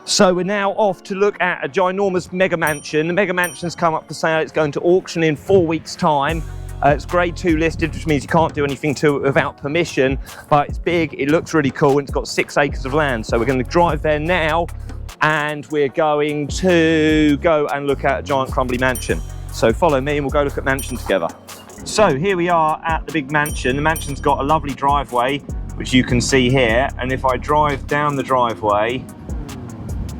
So we're now off to look at a ginormous mega mansion. The mega mansion's come up for sale. It's going to auction in 4 weeks' time. It's grade 2 listed, which means you can't do anything to it without permission, but it's big, it looks really cool, and it's got 6 acres of land. So we're going to drive there now, and we're going to go and look at a giant crumbly mansion. So follow me and we'll go look at mansion together. So here we are at the big mansion. The mansion's got a lovely driveway, which you can see here, and if I drive down the driveway,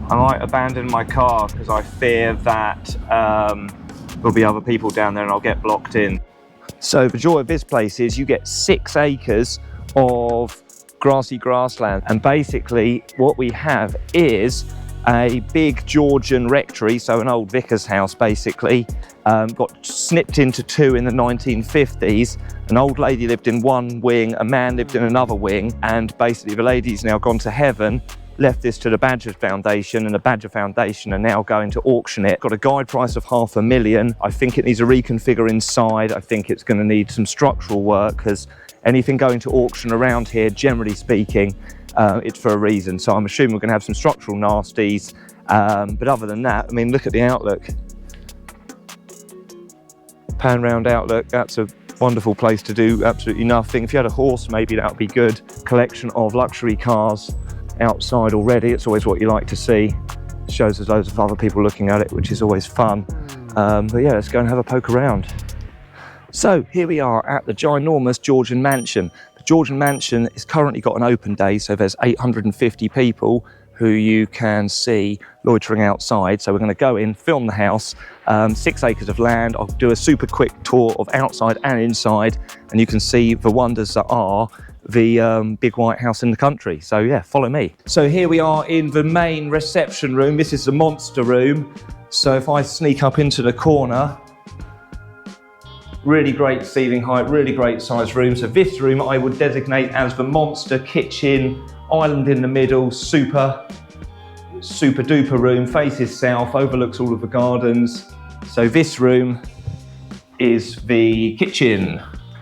I might abandon my car because I fear that there'll be other people down there and I'll get blocked in. So the joy of this place is you get 6 acres of grassy grassland, and basically what we have is a big Georgian rectory, so an old vicar's house basically, got snipped into 2 in the 1950s. An old lady lived in one wing, a man lived in another wing, and basically the lady's now gone to heaven, left this to the Badger Foundation, and the Badger Foundation are now going to auction it. Got a guide price of $500,000. I think it needs a reconfigure inside. I think it's going to need some structural work, because anything going to auction around here, generally speaking, it's for a reason. So I'm assuming we're going to have some structural nasties. But other than that, I mean, look at the outlook. Pan round outlook, that's a wonderful place to do absolutely nothing. If you had a horse, maybe that would be good. Collection of luxury cars outside already. It's always what you like to see. It shows there's loads of other people looking at it, which is always fun. But yeah, let's go and have a poke around. So here we are at the ginormous Georgian mansion. The Georgian mansion is currently got an open day, so there's 850 people who you can see loitering outside. So we're going to go in, film the house, 6 acres of land. I'll do a super quick tour of outside and inside, and you can see the wonders that are the big white house in the country. So yeah, follow me. So here we are in the main reception room. This is the monster room. So if I sneak up into the corner, really great ceiling height, really great size room. So this room I would designate as the monster kitchen, island in the middle, super duper room, faces south, overlooks all of the gardens. So this room is the kitchen.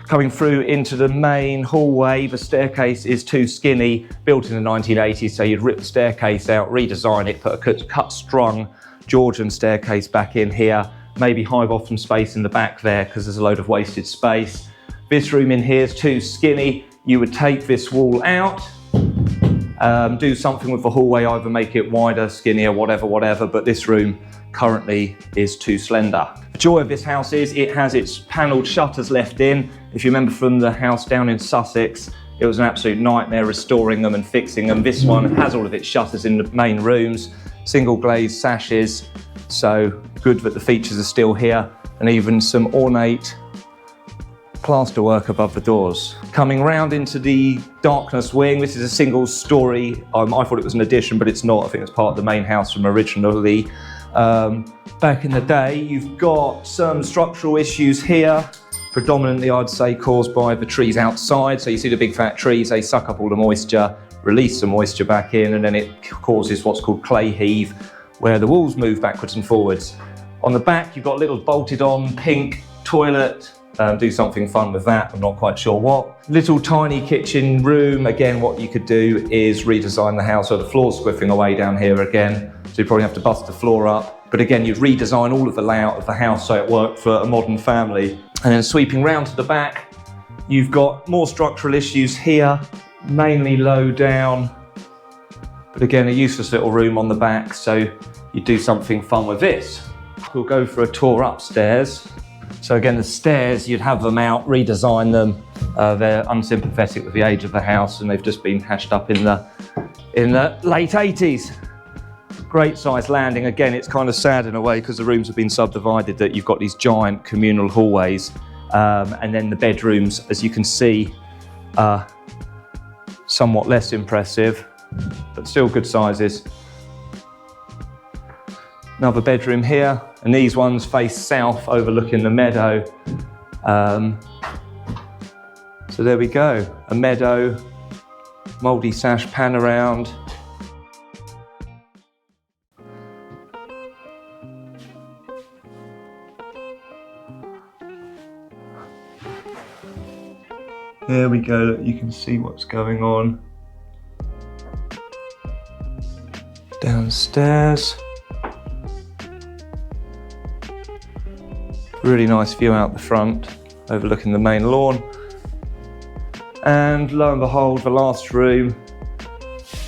Coming through into the main hallway, the staircase is too skinny, built in the 1980s, so you'd rip the staircase out, redesign it, put a cut-strung Georgian staircase back in here, maybe hive off some space in the back there because there's a load of wasted space. This room in here is too skinny. You would take this wall out, do something with the hallway, either make it wider, skinnier, whatever, but this room currently is too slender. The joy of this house is it has its panelled shutters left in. If you remember from the house down in Sussex, it was an absolute nightmare restoring them and fixing them. This one has all of its shutters in the main rooms, single glazed sashes, so good that the features are still here, and even some ornate plasterwork above the doors. Coming round into the darkness wing, this is a single story. I thought it was an addition, but it's not. I think it's part of the main house from originally. Back in the day, you've got some structural issues here, predominantly I'd say caused by the trees outside. So you see the big fat trees, they suck up all the moisture, release the moisture back in, and then it causes what's called clay heave, where the walls move backwards and forwards. On the back, you've got a little bolted on pink toilet. Do something fun with that, I'm not quite sure what. Little tiny kitchen room. Again, what you could do is redesign the house, so the floor's squiffing away down here again, so you probably have to bust the floor up. But again, you'd redesign all of the layout of the house so it worked for a modern family. And then sweeping round to the back, you've got more structural issues here, mainly low down. But again, a useless little room on the back, so you do something fun with this. We'll go for a tour upstairs. So again, the stairs, you'd have them out, redesign them. They're unsympathetic with the age of the house, and they've just been hatched up in the late 80s. Great size landing. Again, it's kind of sad in a way because the rooms have been subdivided, that you've got these giant communal hallways. And then the bedrooms, as you can see, are somewhat less impressive, but still good sizes. Another bedroom here, and these ones face south, overlooking the meadow. So there we go, a meadow, mouldy sash pan around. There we go, you can see what's going on. Downstairs. Really nice view out the front, overlooking the main lawn. And lo and behold, the last room.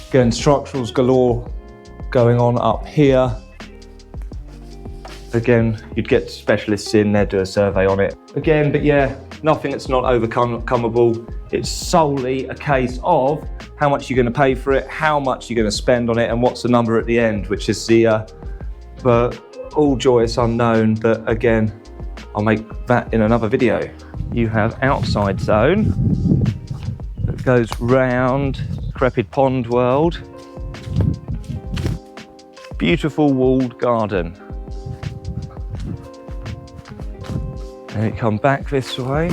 Again, structurals galore going on up here. Again, you'd get specialists in there, do a survey on it. Again, but yeah, nothing that's not overcomeable. It's solely a case of how much you're going to pay for it, how much you're going to spend on it, and what's the number at the end, which is the all joyous unknown. But again, I'll make that in another video. You have outside zone that goes round decrepit pond world. Beautiful walled garden. And you come back this way.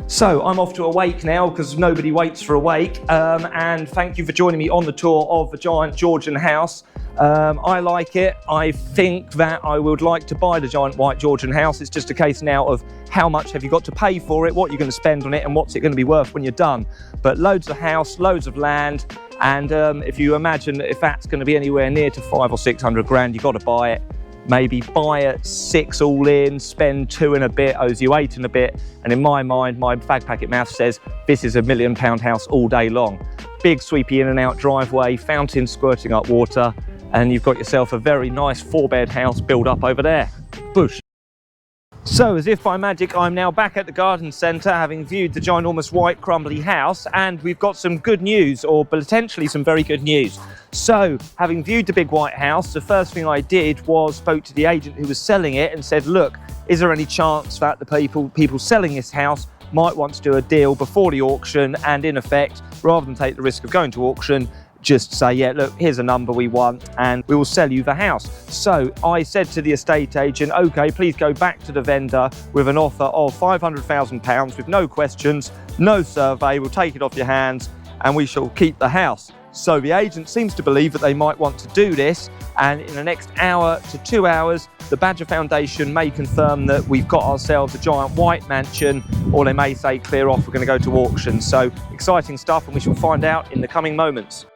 So I'm off to Awake now because nobody waits for Awake. And thank you for joining me on the tour of the giant Georgian house. I like it. I think that I would like to buy the giant white Georgian house. It's just a case now of how much have you got to pay for it, what you're going to spend on it, and what's it going to be worth when you're done. But loads of house, loads of land. And if you imagine that if that's going to be anywhere near to 500 or 600 grand, you've got to buy it. Maybe buy at 6 all in, spend 2 and a bit, owes you 8 and a bit. And in my mind, my fag packet math says this is £1 million house all day long. Big sweepy in and out driveway, fountain squirting up water, and you've got yourself a very nice 4-bed house built up over there. Bush. So, as if by magic, I'm now back at the garden centre, having viewed the ginormous white crumbly house, and we've got some good news, or potentially some very good news. So, having viewed the big white house, the first thing I did was spoke to the agent who was selling it and said, look, is there any chance that the people selling this house might want to do a deal before the auction, and in effect, rather than take the risk of going to auction, just say, yeah, look, here's a number we want and we will sell you the house. So I said to the estate agent, okay, please go back to the vendor with an offer of £500,000 with no questions, no survey, we'll take it off your hands and we shall keep the house. So the agent seems to believe that they might want to do this, and in the next hour to 2 hours, the Badger Foundation may confirm that we've got ourselves a giant white mansion, or they may say clear off, we're going to go to auction. So exciting stuff, and we shall find out in the coming moments.